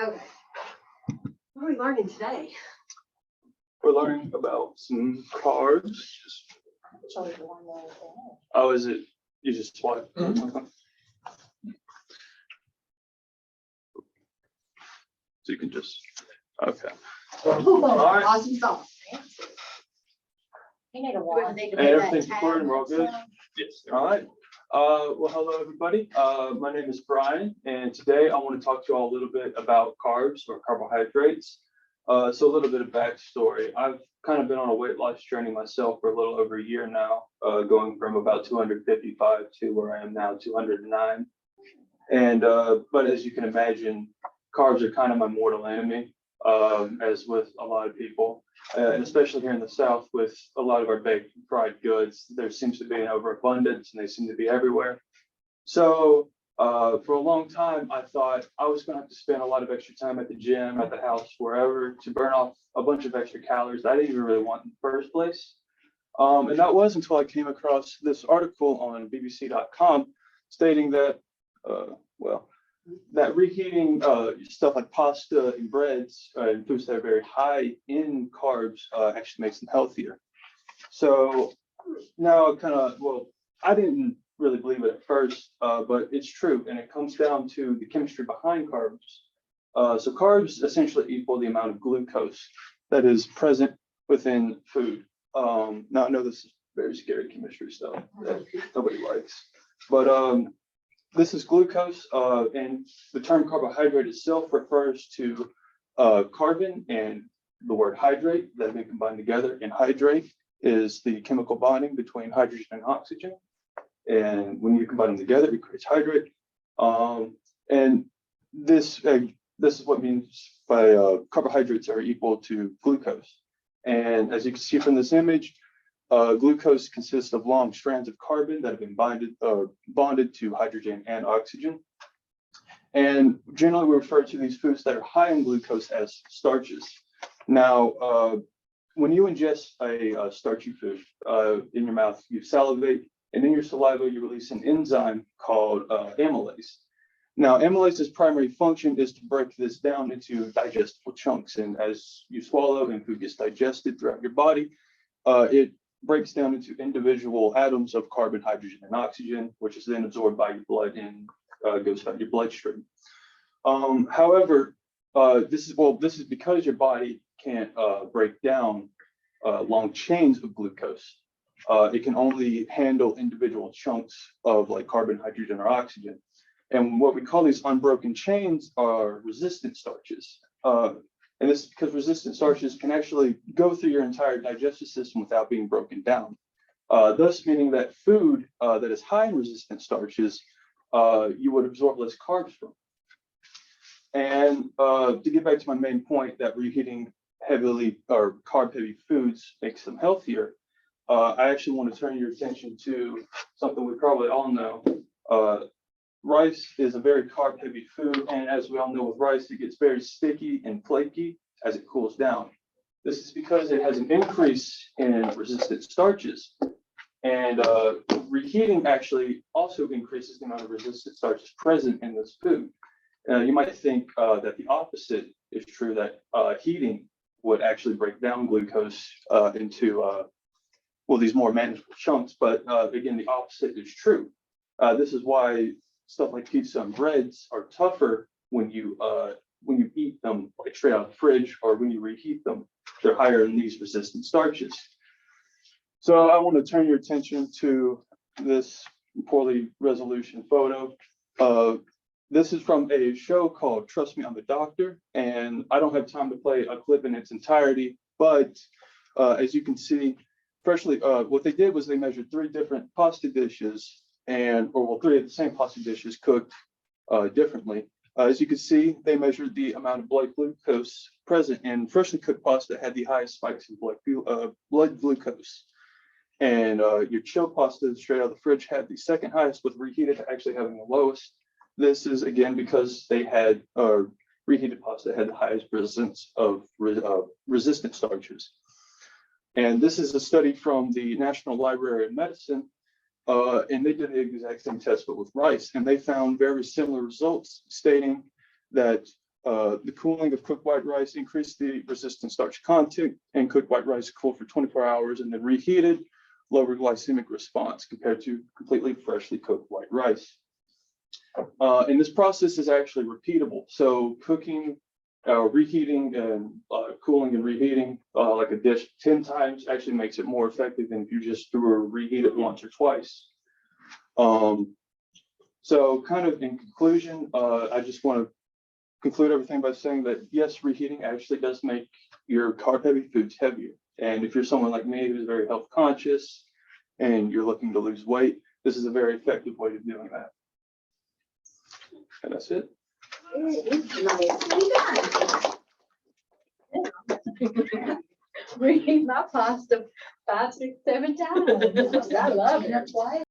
Okay. What are we learning today? We're learning about some carbs. Oh, is it? You just swipe. So you can just, okay. All right. Awesome sauce. You need a wand. And everything's recording, we're all good? Yes. All right. Well, hello, everybody. My name is Brian, and today I want to talk to you all a little bit about carbs or carbohydrates. So a little bit of backstory. I've kind of been on a weight loss journey myself for a little over a year now, going from about 255 to where I am now, 209. And, but as you can imagine, carbs are kind of my mortal enemy, as with a lot of people. And especially here in the South with a lot of our baked and fried goods, there seems to be an overabundance and they seem to be everywhere. So for a long time, I thought I was going to have to spend a lot of extra time at the gym, at the house, wherever, to burn off a bunch of extra calories that I didn't even really want in the first place. And that was until I came across this article on BBC.com stating that, that reheating stuff like pasta and breads and foods that are very high in carbs actually makes them healthier. So now I didn't really believe it at first, but it's true. And it comes down to the chemistry behind carbs. So carbs essentially equal the amount of glucose that is present within food. Now I know this is very scary chemistry stuff that nobody likes, but this is glucose, and the term carbohydrate itself refers to carbon and the word hydrate that have been combined together. And hydrate is the chemical bonding between hydrogen and oxygen. And when you combine them together, it creates hydrate. And this is what means by carbohydrates are equal to glucose. And as you can see from this image, glucose consists of long strands of carbon that have been bonded to hydrogen and oxygen. And generally we refer to these foods that are high in glucose as starches. Now, when you ingest a starchy food in your mouth, you salivate, and in your saliva, you release an enzyme called amylase. Now, amylase's primary function is to break this down into digestible chunks. And as you swallow and food gets digested throughout your body, it breaks down into individual atoms of carbon, hydrogen, and oxygen, which is then absorbed by your blood and goes out your bloodstream. However, this is because your body can't break down long chains of glucose. It can only handle individual chunks of like carbon, hydrogen, or oxygen. And what we call these unbroken chains are resistant starches. And this is because resistant starches can actually go through your entire digestive system without being broken down. Thus meaning that food that is high in resistant starches, you would absorb less carbs from. And to get back to my main point that reheating heavily or carb heavy foods makes them healthier, I actually want to turn your attention to something we probably all know. Rice is a very carb heavy food, and as we all know with rice, it gets very sticky and flaky as it cools down. This is because it has an increase in resistant starches, and reheating actually also increases the amount of resistant starches present in this food. You might think that the opposite is true, that heating would actually break down glucose into these more manageable chunks, but again, the opposite is true. This is why stuff like pizza and breads are tougher when you eat them like straight out of the fridge, or when you reheat them, they're higher in these resistant starches. So I want to turn your attention to this poorly resolution photo. This is from a show called Trust Me, I'm a Doctor, and I don't have time to play a clip in its entirety, but as you can see, what they did was they measured 3 different pasta dishes, or 3 of the same pasta dishes cooked differently. As you can see, they measured the amount of blood glucose present in freshly cooked pasta had the highest spikes in blood glucose. And your chilled pasta straight out of the fridge had the second highest, with reheated actually having the lowest. This is again because they had reheated pasta had the highest resistance of resistant starches. And this is a study from the National Library of Medicine, and they did the exact same test but with rice, and they found very similar results, stating that the cooling of cooked white rice increased the resistant starch content, and cooked white rice cooled for 24 hours and then reheated, lower glycemic response compared to completely freshly cooked white rice. And this process is actually repeatable. So cooking, reheating, and cooling and reheating like a dish 10 times actually makes it more effective than if you just reheat it once or twice. So kind of in conclusion, I just want to conclude everything by saying that yes, reheating actually does make your carb-heavy foods heavier. And if you're someone like me who's very health conscious and you're looking to lose weight, this is a very effective way of doing that. And that's it. Reheat my pasta 5, 6, 7 times. I love it.